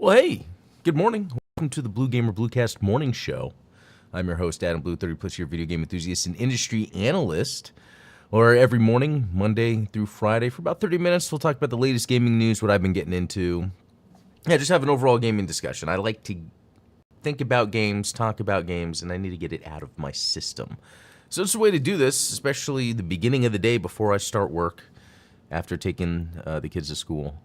Well, hey, good morning. Welcome to the Blue Gamer Bluecast morning show. I'm your host, Adam Blue, 30 plus year video game enthusiast and industry analyst. Or every morning, Monday through Friday, for about 30 minutes, we'll talk about the latest gaming news, what I've been getting into. Yeah, just have an overall gaming discussion. I like to think about games, talk about games, and I need to get it out of my system. So it's a way to do this, especially the beginning of the day before I start work, after taking the kids to school.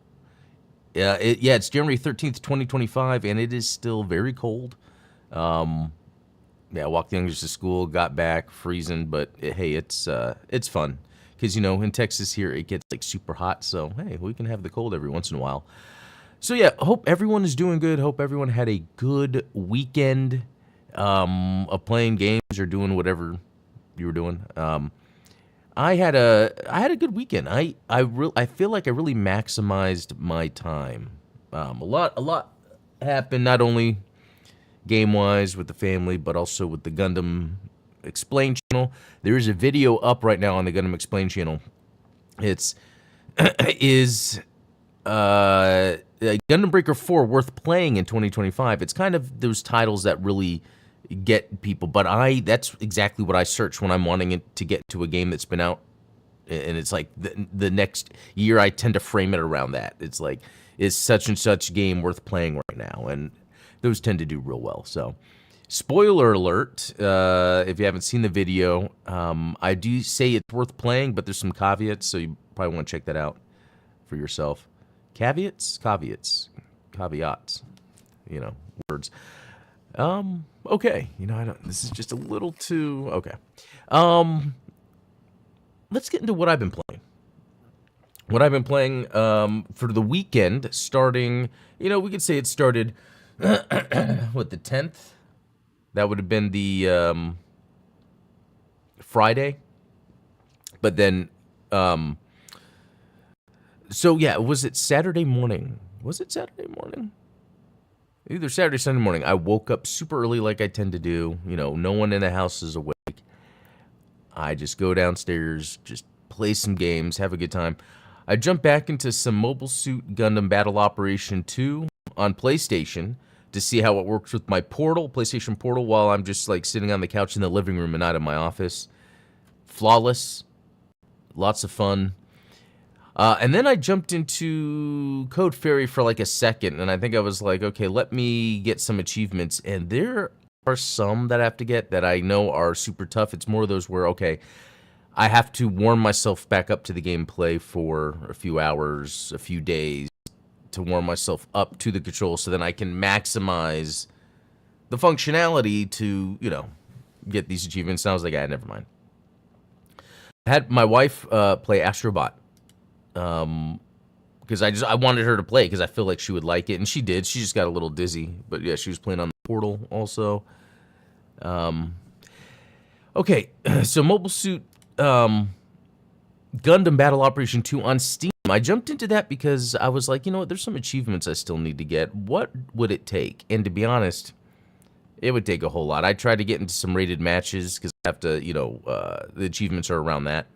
It's January 13th, 2025, and it is still very cold. I walked the youngest to school, got back, freezing, but hey, it's fun. Because, in Texas here, it gets like super hot, so hey, we can have the cold every once in a while. So yeah, hope everyone is doing good. Hope everyone had a good weekend of playing games or doing whatever you were doing. I had a good weekend. I feel like I really maximized my time. A lot happened, not only game wise with the family, but also with the Gundam Explain channel. There is a video up right now on the Gundam Explain channel. It's Gundam Breaker 4 worth playing in 2025? It's kind of those titles that really get people, but that's exactly what I search when I'm wanting it to get to a game that's been out, and it's like the next year. I tend to frame it around that. It's like, is such and such game worth playing right now? And those tend to do real well. So, spoiler alert, if you haven't seen the video, I do say it's worth playing, but there's some caveats, so you probably want to check that out for yourself. Caveats, words. Okay, this is just a little too, okay. Let's get into what I've been playing. What I've been playing for the weekend, starting, we could say it started, what, the 10th? That would have been the Friday. But then, so yeah, was it Saturday morning? Was it Saturday morning? Either Saturday or Sunday morning. I woke up super early like I tend to do. No one in the house is awake. I just go downstairs, just play some games, have a good time. I jump back into some Mobile Suit Gundam Battle Operation 2 on PlayStation to see how it works with my PlayStation Portal, while I'm just like sitting on the couch in the living room and not in my office. Flawless. Lots of fun. And then I jumped into Code Fairy for like a second, and I think I was like, okay, let me get some achievements. And there are some that I have to get that I know are super tough. It's more of those where, okay, I have to warm myself back up to the gameplay for a few hours, a few days, to warm myself up to the controls so then I can maximize the functionality to, get these achievements. And I was like, never mind. I had my wife play Astrobot. Because I wanted her to play because I feel like she would like it, and she did. She just got a little dizzy, but yeah, she was playing on the Portal also. Okay, so Mobile Suit Gundam Battle Operation 2 on Steam. I jumped into that because I was like, there's some achievements I still need to get. What would it take? And to be honest, it would take a whole lot. I tried to get into some rated matches because I have to, the achievements are around that,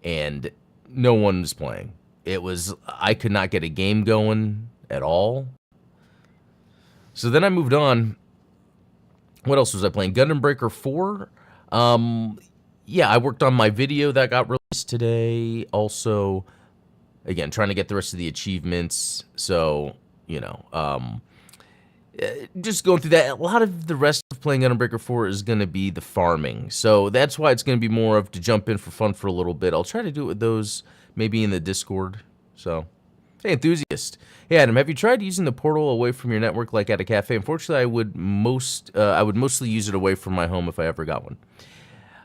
and no one was playing. I could not get a game going at all. So then I moved on. What else was I playing? Gundam Breaker 4. I worked on my video that got released today. Also, again, trying to get the rest of the achievements. So, just going through that. A lot of the rest of playing Gundam Breaker 4 is going to be the farming. So that's why it's going to be more of to jump in for fun for a little bit. I'll try to do it with those maybe in the Discord. So, hey, enthusiast. Hey, Adam, have you tried using the Portal away from your network like at a cafe? Unfortunately, I would mostly use it away from my home if I ever got one.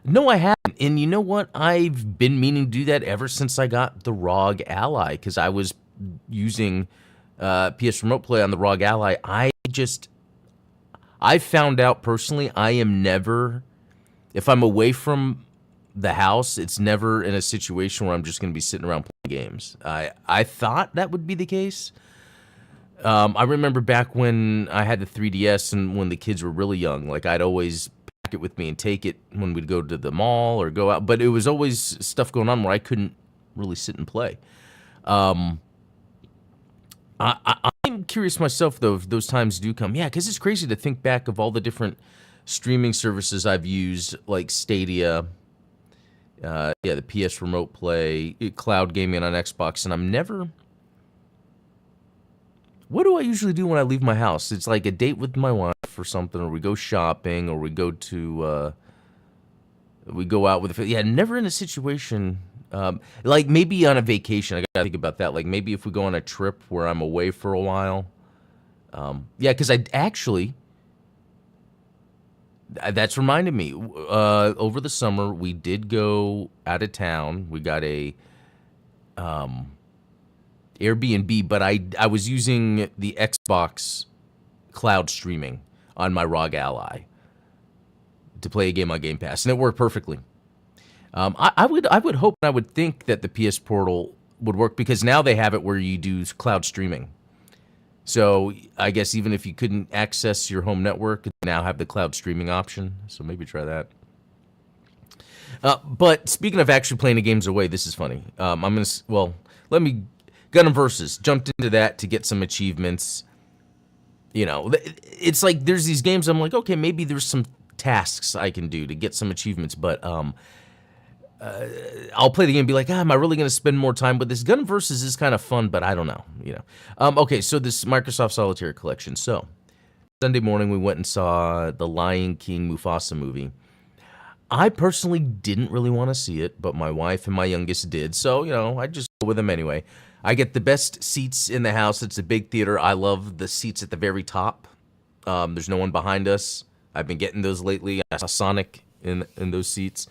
No, I haven't. And you know what? I've been meaning to do that ever since I got the ROG Ally, because I was using PS Remote Play on the ROG Ally. I found out personally, I am never, if I'm away from the house, it's never in a situation where I'm just going to be sitting around playing games. I thought that would be the case. I remember back when I had the 3DS and when the kids were really young, like I'd always pack it with me and take it when we'd go to the mall or go out. But it was always stuff going on where I couldn't really sit and play. Honestly, I'm curious myself, though, if those times do come. Yeah, because it's crazy to think back of all the different streaming services I've used, like Stadia, the PS Remote Play, cloud gaming on Xbox, and I'm never... What do I usually do when I leave my house? It's like a date with my wife or something, or we go shopping, or we go to... we go out with... Yeah, never in a situation... like maybe on a vacation, I gotta think about that. Like maybe if we go on a trip where I'm away for a while. Yeah, because I actually... That's reminded me. Over the summer, we did go out of town. We got a Airbnb, but I was using the Xbox cloud streaming on my ROG Ally to play a game on Game Pass, and it worked perfectly. I would hope and I would think that the PS Portal would work because now they have it where you do cloud streaming. So I guess even if you couldn't access your home network, you now have the cloud streaming option. So maybe try that. But speaking of actually playing the games away, this is funny. Let me Gundam Versus. Jumped into that to get some achievements. You know, it's like there's these games. I'm like, okay, maybe there's some tasks I can do to get some achievements, but I'll play the game and be like, am I really going to spend more time with this? Gundam Versus is kind of fun, but I don't know, you know. Okay, so this Microsoft Solitaire Collection. So, Sunday morning we went and saw the Lion King Mufasa movie. I personally didn't really want to see it, but my wife and my youngest did, so, you know, I just go with them anyway. I get the best seats in the house. It's a big theater. I love the seats at the very top. There's no one behind us. I've been getting those lately. I saw Sonic in those seats.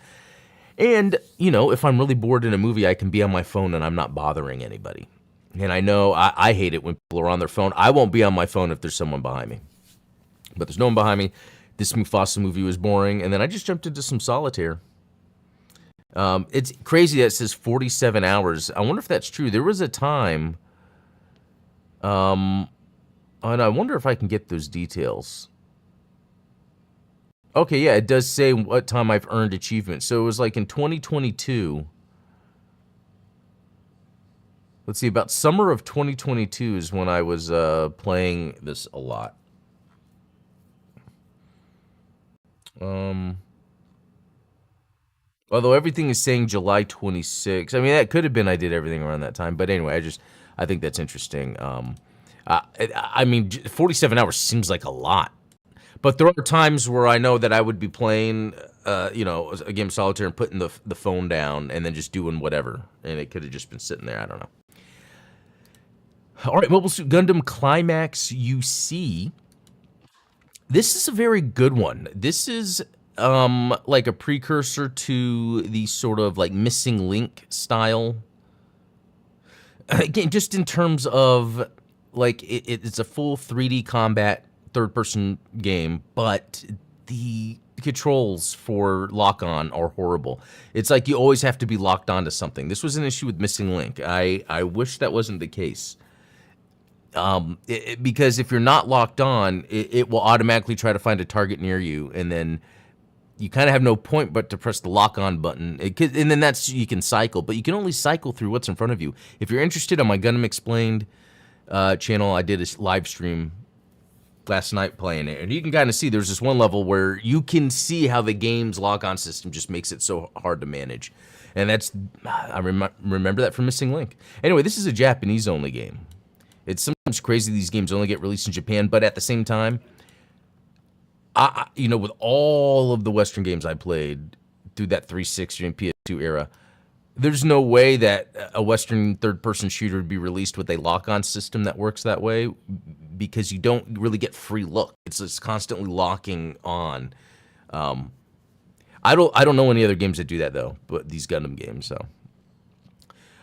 And, you know, if I'm really bored in a movie, I can be on my phone and I'm not bothering anybody. And I know I hate it when people are on their phone. I won't be on my phone if there's someone behind me. But there's no one behind me. This Mufasa movie was boring. And then I just jumped into some solitaire. It's crazy that it says 47 hours. I wonder if that's true. There was a time, and I wonder if I can get those details. Okay, yeah, it does say what time I've earned achievements. So it was like in 2022. Let's see, about summer of 2022 is when I was playing this a lot. Although everything is saying July 26. I mean, that could have been I did everything around that time. But anyway, I think that's interesting. I mean, 47 hours seems like a lot. But there are times where I know that I would be playing, you know, a game of solitaire and putting the phone down and then just doing whatever. And it could have just been sitting there. I don't know. All right, Mobile Suit Gundam Climax UC. This is a very good one. This is like a precursor to the sort of like Missing Link style. Again, just in terms of like it's a full 3D combat third-person game, but the controls for lock-on are horrible. It's like you always have to be locked onto something. This was an issue with Missing Link. I wish that wasn't the case. Because if you're not locked on, it will automatically try to find a target near you, and then you kind of have no point but to press the lock-on button. And then you can cycle, but you can only cycle through what's in front of you. If you're interested, on my Gundam Explained channel, I did a live stream last night playing it, and you can kind of see there's this one level where you can see how the game's lock-on system just makes it so hard to manage. And I remember that from Missing Link. Anyway, this is a Japanese-only game. It's sometimes crazy these games only get released in Japan, but at the same time, you know, with all of the Western games I played through that 360 and PS2 era, there's no way that a Western third-person shooter would be released with a lock-on system that works that way, because you don't really get free look. It's just constantly locking on. I don't know any other games that do that though, but these Gundam games. So,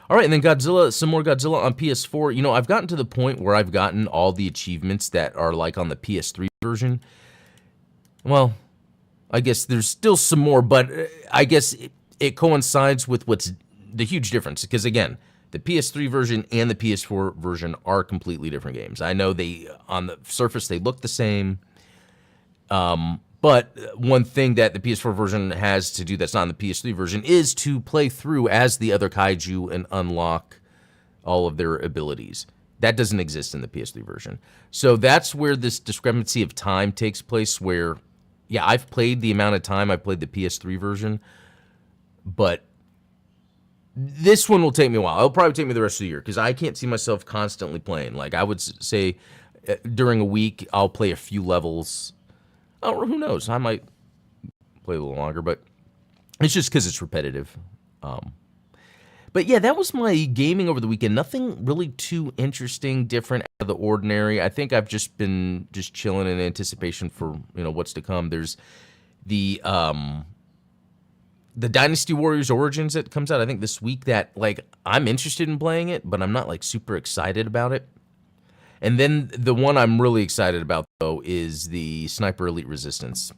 all right, and then Godzilla, some more Godzilla on PS4. You know, I've gotten to the point where I've gotten all the achievements that are like on the PS3 version. Well, I guess there's still some more, but I guess it coincides with what's the huge difference. Because again, the PS3 version and the PS4 version are completely different games. I know on the surface, they look the same. But one thing that the PS4 version has to do that's not in the PS3 version is to play through as the other kaiju and unlock all of their abilities. That doesn't exist in the PS3 version. So that's where this discrepancy of time takes place, where, yeah, I've played the amount of time I played the PS3 version, but this one will take me a while. It'll probably take me the rest of the year because I can't see myself constantly playing. Like, I would say during a week, I'll play a few levels. Oh, who knows? I might play a little longer, but it's just because it's repetitive. But yeah, that was my gaming over the weekend. Nothing really too interesting, different, out of the ordinary. I think I've just been chilling in anticipation for, what's to come. There's the Dynasty Warriors Origins that comes out, I think, this week, that, like, I'm interested in playing it, but I'm not, like, super excited about it. And then the one I'm really excited about, though, is the Sniper Elite Resistance.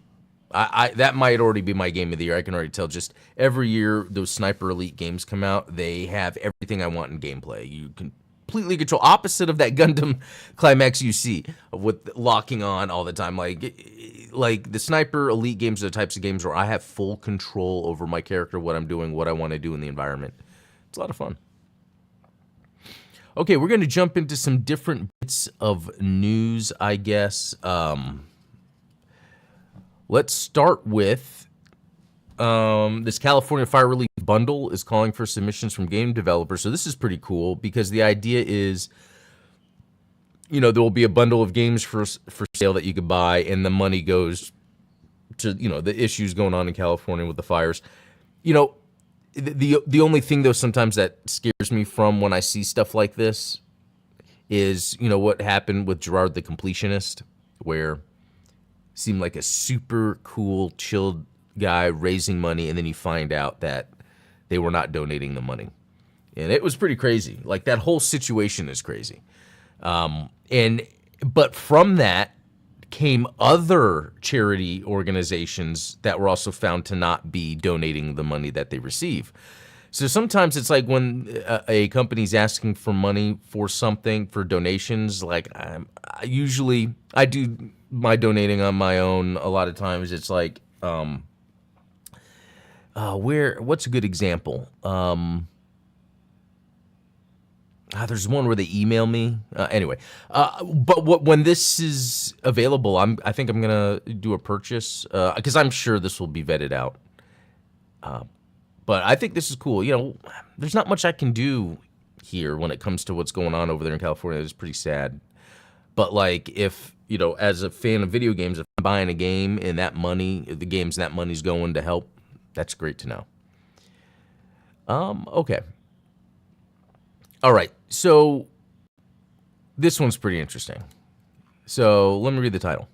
That might already be my game of the year. I can already tell. Just every year those Sniper Elite games come out, they have everything I want in gameplay. You completely control, opposite of that Gundam Climax you see with locking on all the time. Like the Sniper Elite games are the types of games where I have full control over my character, what I'm doing, what I want to do in the environment. It's a lot of fun. Okay, we're going to jump into some different bits of news, I guess. Let's start with this California Fire Relief Bundle is calling for submissions from game developers. So this is pretty cool because the idea is, there will be a bundle of games for sale that you could buy, and the money goes to, the issues going on in California with the fires. The only thing, though, sometimes that scares me from when I see stuff like this is, what happened with Gerard the Completionist, where seemed like a super cool, chilled guy raising money, and then you find out that they were not donating the money. And it was pretty crazy. Like, that whole situation is crazy. But from that came other charity organizations that were also found to not be donating the money that they receive. So sometimes it's like when a company's asking for money for something, for donations, like I do my donating on my own. A lot of times it's like, what's a good example? There's one where they email me. But when this is available, I think I'm gonna do a purchase because I'm sure this will be vetted out. But I think this is cool. There's not much I can do here when it comes to what's going on over there in California. It's pretty sad. But like, if as a fan of video games, if I'm buying a game and that money's going to help, that's great to know. Okay. All right, so this one's pretty interesting. So let me read the title.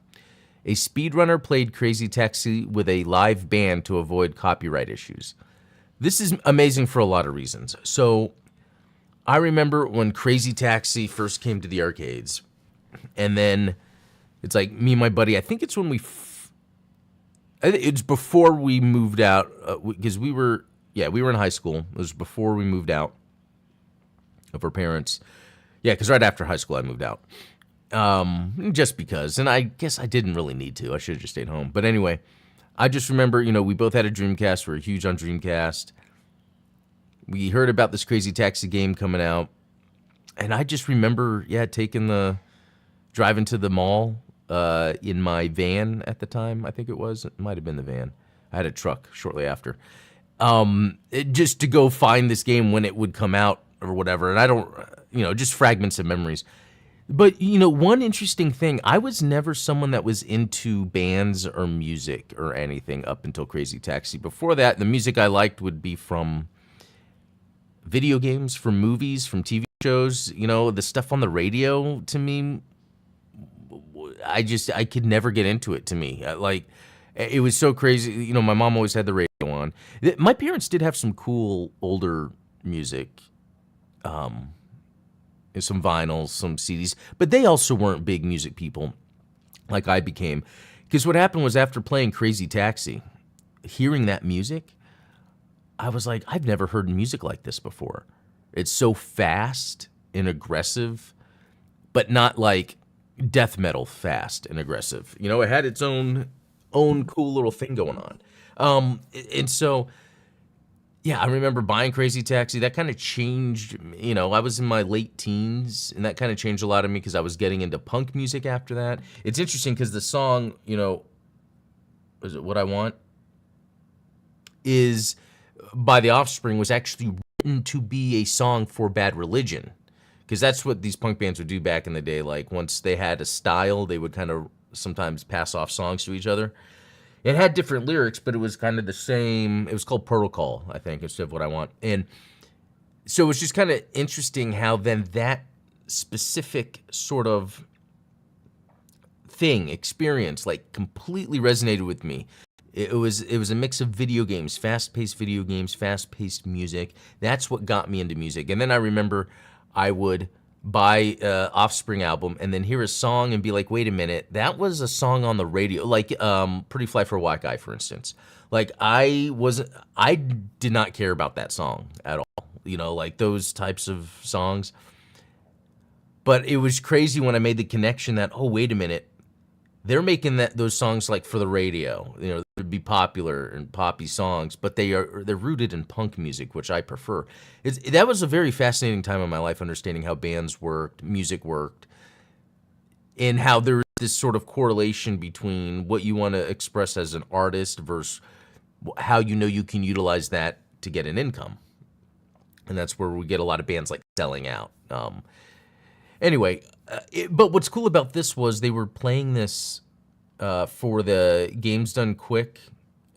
A speedrunner played Crazy Taxi with a live band to avoid copyright issues. This is amazing for a lot of reasons. So I remember when Crazy Taxi first came to the arcades, and then it's like me and my buddy, I think it's when it's before we moved out, because we were in high school. It was before we moved out of our parents. Yeah, because right after high school I moved out. Just because. And I guess I didn't really need to. I should have just stayed home. But anyway, I just remember, we both had a Dreamcast. We were huge on Dreamcast. We heard about this Crazy Taxi game coming out. And I just remember, driving to the mall in my van at the time, I think it was. It might have been the van. I had a truck shortly after. Just to go find this game when it would come out or whatever. And I don't, just fragments of memories. But, one interesting thing, I was never someone that was into bands or music or anything up until Crazy Taxi. Before that, the music I liked would be from video games, from movies, from TV shows. The stuff on the radio, to me, I could never get into it, to me. It was so crazy. My mom always had the radio on. My parents did have some cool older music. Some vinyls, some CDs, but they also weren't big music people like I became. Because what happened was, after playing Crazy Taxi, hearing that music, I was like, I've never heard music like this before. It's so fast and aggressive, but not like death metal fast and aggressive. It had its own cool little thing going on. And so Yeah, I remember buying Crazy Taxi. That kind of changed, I was in my late teens, and that kind of changed a lot of me because I was getting into punk music after that. It's interesting because the song, is it What I Want? Is by The Offspring, was actually written to be a song for Bad Religion. Because that's what these punk bands would do back in the day. Like, once they had a style, they would kind of sometimes pass off songs to each other. It had different lyrics, but it was kind of the same. It was called Protocol, I think, instead of What I Want. And so it was just kind of interesting how then that specific sort of experience, like, completely resonated with me. It was a mix of video games, fast-paced video games, fast-paced music. That's what got me into music. And then I remember I would buy Offspring album and then hear a song and be like, wait a minute, that was a song on the radio, like Pretty Fly for a White Guy, for instance. Like, I did not care about that song at all, like those types of songs. But it was crazy when I made the connection that, oh, wait a minute, they're making those songs like for the radio, they'd be popular and poppy songs, but they're rooted in punk music, which I prefer. That was a very fascinating time in my life, understanding how bands worked, music worked, and how there's this sort of correlation between what you want to express as an artist versus how you can utilize that to get an income. And that's where we get a lot of bands like selling out. Anyway, but what's cool about this was they were playing this for the Games Done Quick,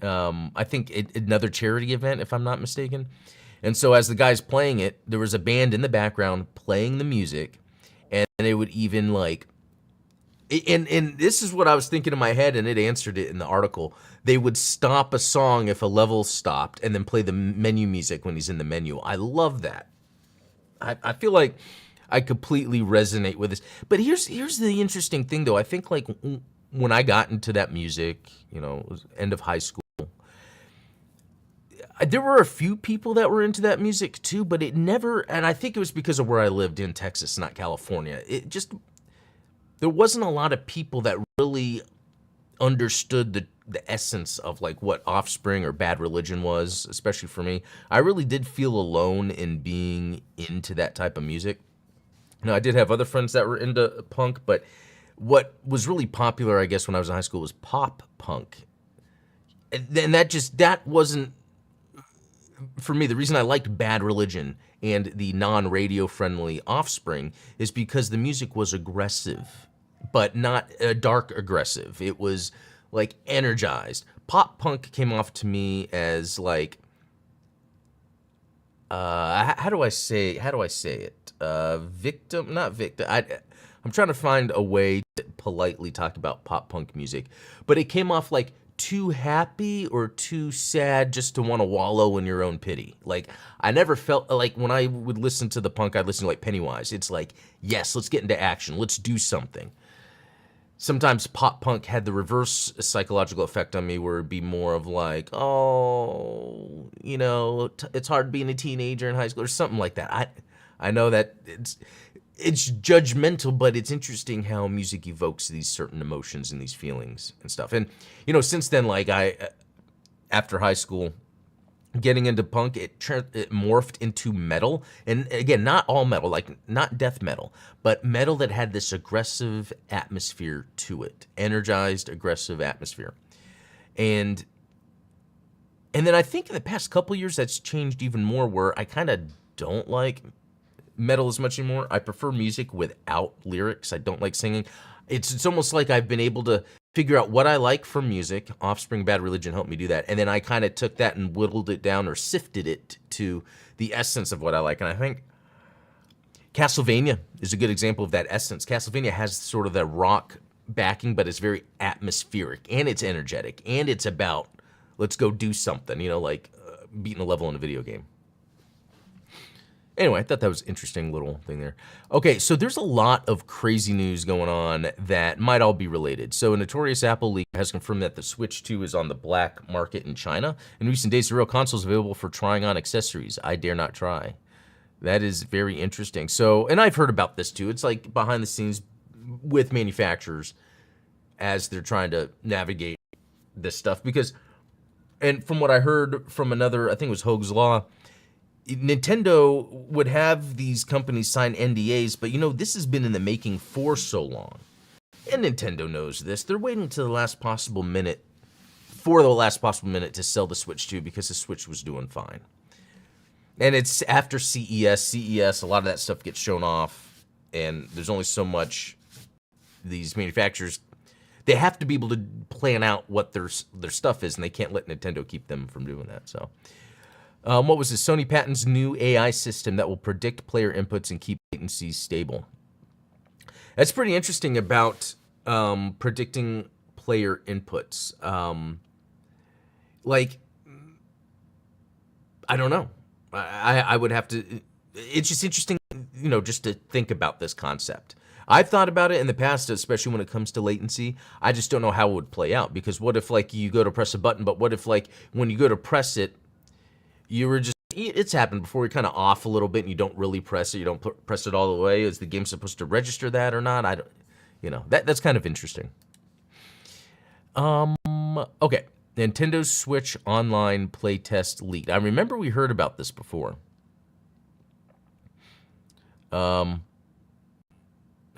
I think another charity event, if I'm not mistaken. And so as the guy's playing it, there was a band in the background playing the music, and they would even like, and this is what I was thinking in my head, and it answered it in the article. They would stop a song if a level stopped, and then play the menu music when he's in the menu. I love that. I feel like I completely resonate with this. But here's the interesting thing, though. I think, like, when I got into that music, it was end of high school, there were a few people that were into that music too, but it never, and I think it was because of where I lived in Texas, not California. There wasn't a lot of people that really understood the essence of, like, what Offspring or Bad Religion was, especially for me. I really did feel alone in being into that type of music. Now, I did have other friends that were into punk, but what was really popular, I guess, when I was in high school was pop punk. And that wasn't, for me, the reason I liked Bad Religion and the non-radio friendly Offspring is because the music was aggressive, but not dark aggressive. It was, like, energized. Pop punk came off to me as, like, how do I say it? Victim, not victim. I'm trying to find a way to politely talk about pop punk music, but it came off like too happy or too sad just to want to wallow in your own pity. Like, I never felt like when I would listen to the punk, I'd listen to like Pennywise. It's like, yes, let's get into action. Let's do something. Sometimes pop punk had the reverse psychological effect on me, where it'd be more of like, oh, it's hard being a teenager in high school or something like that. I know that it's judgmental, but it's interesting how music evokes these certain emotions and these feelings and stuff. And, since then, like, after high school, getting into punk, it morphed into metal. And again, not all metal, like not death metal, but metal that had this aggressive atmosphere to it, energized, aggressive atmosphere. And then I think in the past couple years, that's changed even more, where I kind of don't like metal as much anymore. I prefer music without lyrics. I don't like singing. It's almost like I've been able to figure out what I like from music. Offspring, Bad Religion helped me do that. And then I kind of took that and whittled it down or sifted it to the essence of what I like. And I think Castlevania is a good example of that essence. Castlevania has sort of that rock backing, but it's very atmospheric, and it's energetic, and it's about, let's go do something, like beating a level in a video game. Anyway, I thought that was an interesting little thing there. Okay, so there's a lot of crazy news going on that might all be related. So a notorious Apple leak has confirmed that the Switch 2 is on the black market in China. In recent days, the real console is available for trying on accessories. I dare not try. That is very interesting. So, and I've heard about this too. It's like behind the scenes with manufacturers as they're trying to navigate this stuff. Because and from what I heard from another, I think it was Hoag's Law, Nintendo would have these companies sign NDAs, but this has been in the making for so long. And Nintendo knows this. They're waiting to the last possible minute, to sell the Switch 2 because the Switch was doing fine. And it's after CES, a lot of that stuff gets shown off, and there's only so much these manufacturers, they have to be able to plan out what their stuff is, and they can't let Nintendo keep them from doing that. So, what was this? Sony patents new AI system that will predict player inputs and keep latencies stable. That's pretty interesting about predicting player inputs. I don't know. I would have to. It's just interesting, just to think about this concept. I've thought about it in the past, especially when it comes to latency. I just don't know how it would play out, because what if you go to press a button, but what if when you go to press it, you were just, it's happened before, you're kind of off a little bit and you don't really press it, you don't press it all the way. Is the game supposed to register that or not? I don't, that's kind of interesting. Okay. Nintendo Switch Online playtest leaked. I remember we heard about this before.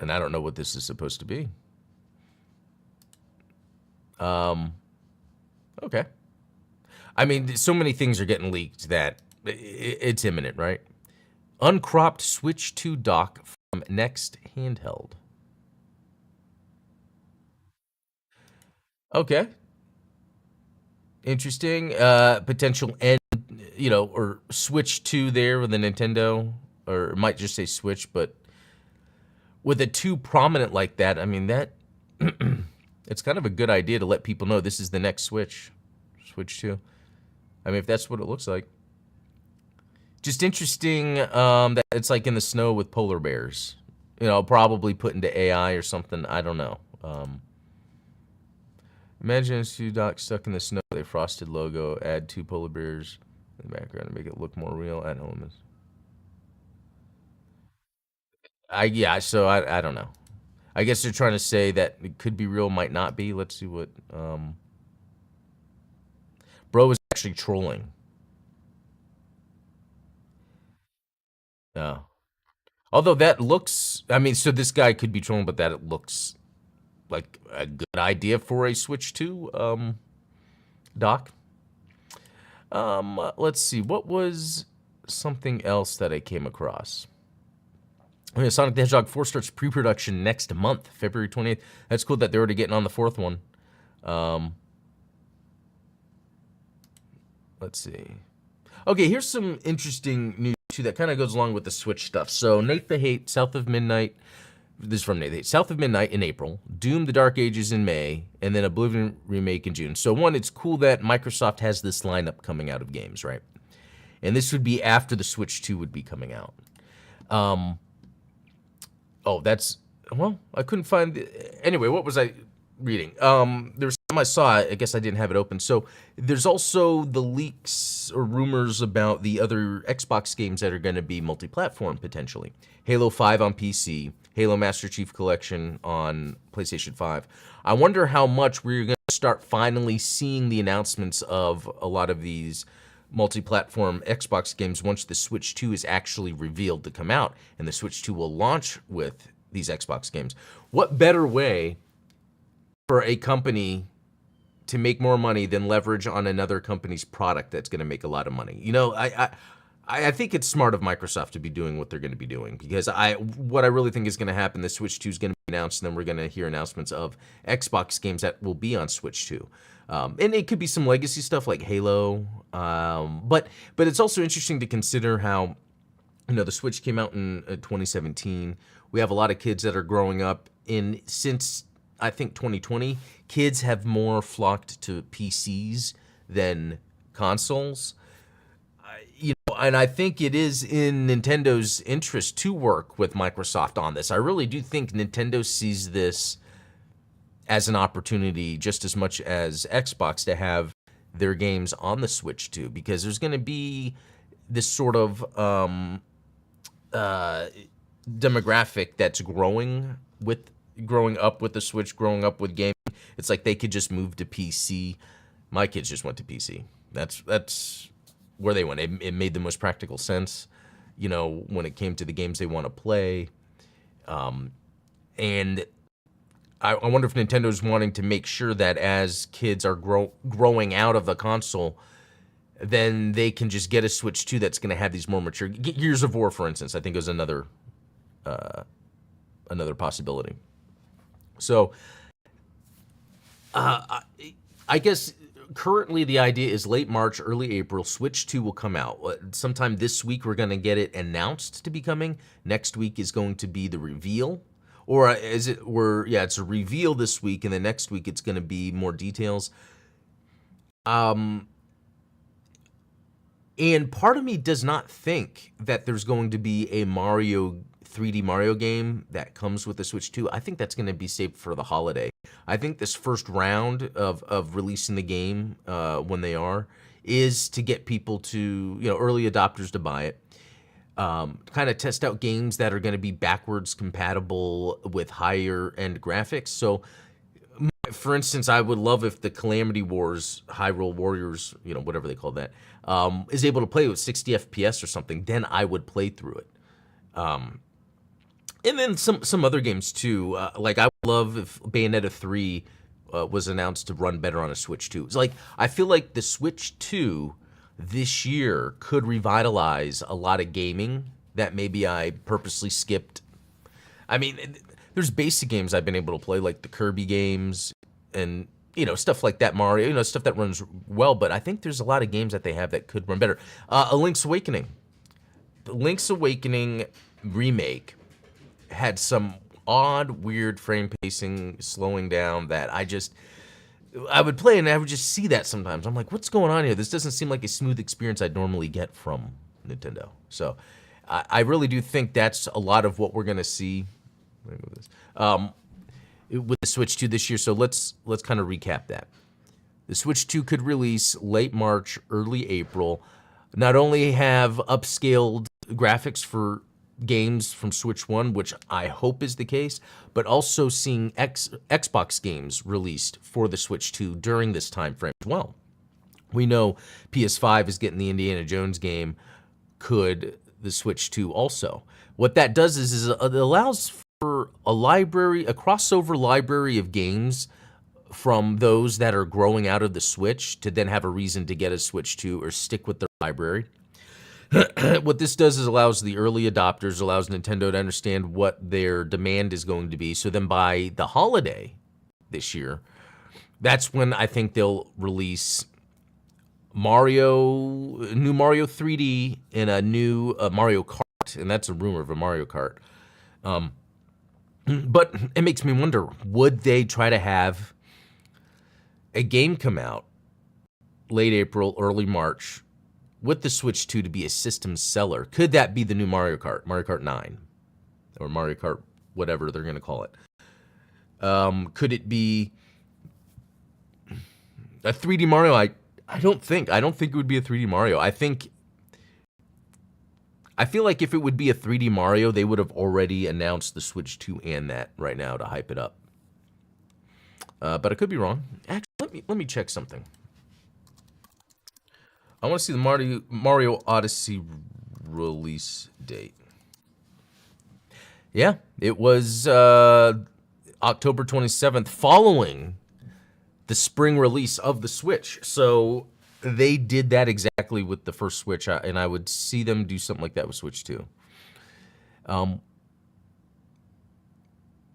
And I don't know what this is supposed to be. Okay. I mean, so many things are getting leaked that it's imminent, right? Uncropped Switch 2 dock from Next Handheld. Okay. Interesting. Potential end, or Switch 2 there with the Nintendo, or it might just say Switch, but with it too prominent like that, I mean, that it's kind of a good idea to let people know this is the next Switch 2. I mean, if that's what it looks like. Just interesting that it's in the snow with polar bears. Probably put into AI or something. I don't know. Imagine a Switch dock stuck in the snow with a frosted logo. Add 2 polar bears in the background to make it look more real. Add elements. So I don't know. I guess they're trying to say that it could be real, might not be. Let's see what. Bro is actually trolling. Yeah. Although that looks, I mean, so this guy could be trolling, but that it looks like a good idea for a Switch 2 dock. Let's see. What was something else that I came across? Sonic the Hedgehog 4 starts pre-production next month, February 28th. That's cool that they're already getting on the 4th one. Let's see. Okay, here's some interesting news, too, that kind of goes along with the Switch stuff. So, Nate the Hate, South of Midnight. This is from Nate the Hate. South of Midnight in April. Doom the Dark Ages in May. And then Oblivion Remake in June. So, one, it's cool that Microsoft has this lineup coming out of games, right? And this would be after the Switch 2 would be coming out. Oh, that's, well, I couldn't find, anyway, what was I reading? There was something I saw, I guess I didn't have it open. So there's also the leaks or rumors about the other Xbox games that are going to be multi-platform potentially. Halo 5 on PC, Halo Master Chief Collection on PlayStation 5. I wonder how much we're going to start finally seeing the announcements of a lot of these multi-platform Xbox games once the Switch 2 is actually revealed to come out and the Switch 2 will launch with these Xbox games. What better way for a company to make more money than leverage on another company's product that's going to make a lot of money? I think it's smart of Microsoft to be doing what they're going to be doing, because what I really think is going to happen, the Switch 2 is going to be announced, and then we're going to hear announcements of Xbox games that will be on Switch 2. And it could be some legacy stuff like Halo, but it's also interesting to consider how, the Switch came out in 2017. We have a lot of kids that are growing up since I think 2020. Kids have more flocked to PCs than consoles. And I think it is in Nintendo's interest to work with Microsoft on this. I really do think Nintendo sees this as an opportunity just as much as Xbox to have their games on the Switch too, because there's going to be this sort of demographic that's growing up with the Switch, growing up with gaming. It's like they could just move to PC My kids just went to PC. That's where they went. It made the most practical sense, when it came to the games they want to play. And I wonder if Nintendo's wanting to make sure that as kids are growing out of the console, then they can just get a Switch 2 that's going to have these more mature. Gears of War, for instance, I think is another possibility. So, I guess currently the idea is late March, early April, Switch 2 will come out. Sometime this week we're going to get it announced to be coming. Next week is going to be the reveal. Or it's a reveal this week, and then next week it's going to be more details. And part of me does not think that there's going to be a 3D Mario game that comes with the Switch 2. I think that's going to be saved for the holiday. I think this first round of releasing the game, when they are, is to get people to, early adopters to buy it. Kind of test out games that are going to be backwards compatible with higher end graphics. So, for instance, I would love if the Calamity Wars, Hyrule Warriors, whatever they call that, is able to play with 60 FPS or something. Then I would play through it. And then some other games too. Like I would love if Bayonetta 3 was announced to run better on a Switch 2. It's like I feel like the Switch 2 this year could revitalize a lot of gaming that maybe I purposely skipped. I mean, there's basic games I've been able to play, like the Kirby games and, stuff like that, Mario, stuff that runs well, but I think there's a lot of games that they have that could run better. A Link's Awakening. The Link's Awakening remake had some odd, weird frame pacing, slowing down that I would play and I would just see that sometimes. I'm like, what's going on here? This doesn't seem like a smooth experience I'd normally get from Nintendo. So I really do think that's a lot of what we're going to see with the Switch 2 this year. So let's kind of recap that. The Switch 2 could release late March, early April. Not only have upscaled graphics for games from Switch 1, which I hope is the case, but also seeing Xbox games released for the Switch 2 during this time frame as well. We know PS5 is getting the Indiana Jones game. Could the Switch 2 also? What that does is it allows for a crossover library of games from those that are growing out of the Switch to then have a reason to get a Switch 2 or stick with their library. What this does is allows the early adopters, allows Nintendo to understand what their demand is going to be. So then by the holiday this year, that's when I think they'll release new Mario 3D and a new Mario Kart. And that's a rumor of a Mario Kart. But it makes me wonder, would they try to have a game come out late April, early March, with the Switch 2 to be a system seller? Could that be the new Mario Kart 9, or Mario Kart, whatever they're going to call it? Could it be a 3D Mario? I don't think it would be a 3D Mario. I feel like if it would be a 3D Mario, they would have already announced the Switch 2 and that right now to hype it up. But I could be wrong. Actually, let me check something. I want to see the Mario Odyssey release date. Yeah, it was October 27th, following the spring release of the Switch. So they did that exactly with the first Switch, and I would see them do something like that with Switch 2.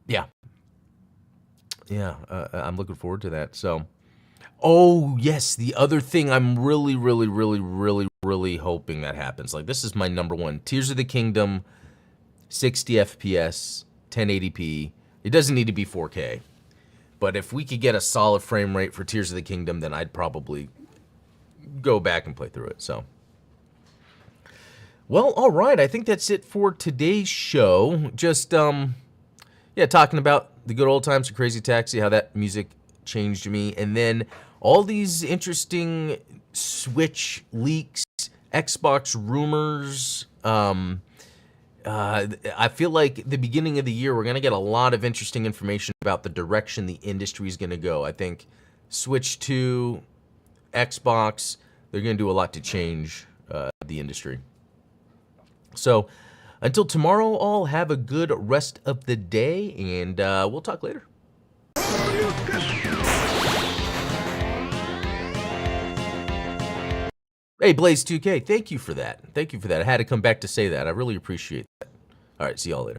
Yeah, I'm looking forward to that. So. Oh, yes, the other thing I'm really, really, really, really, really hoping that happens. Like, this is my number one. Tears of the Kingdom, 60 FPS, 1080p. It doesn't need to be 4K. But if we could get a solid frame rate for Tears of the Kingdom, then I'd probably go back and play through it. So, well, all right. I think that's it for today's show. Just, talking about the good old times of Crazy Taxi, how that music changed me, and then all these interesting Switch leaks, Xbox rumors. I feel like the beginning of the year, we're going to get a lot of interesting information about the direction the industry is going to go. I think Switch 2 Xbox. They're going to do a lot to change the industry. So until tomorrow, all have a good rest of the day, and we'll talk later. Hey, Blaze2K, thank you for that. Thank you for that. I had to come back to say that. I really appreciate that. All right, see y'all later.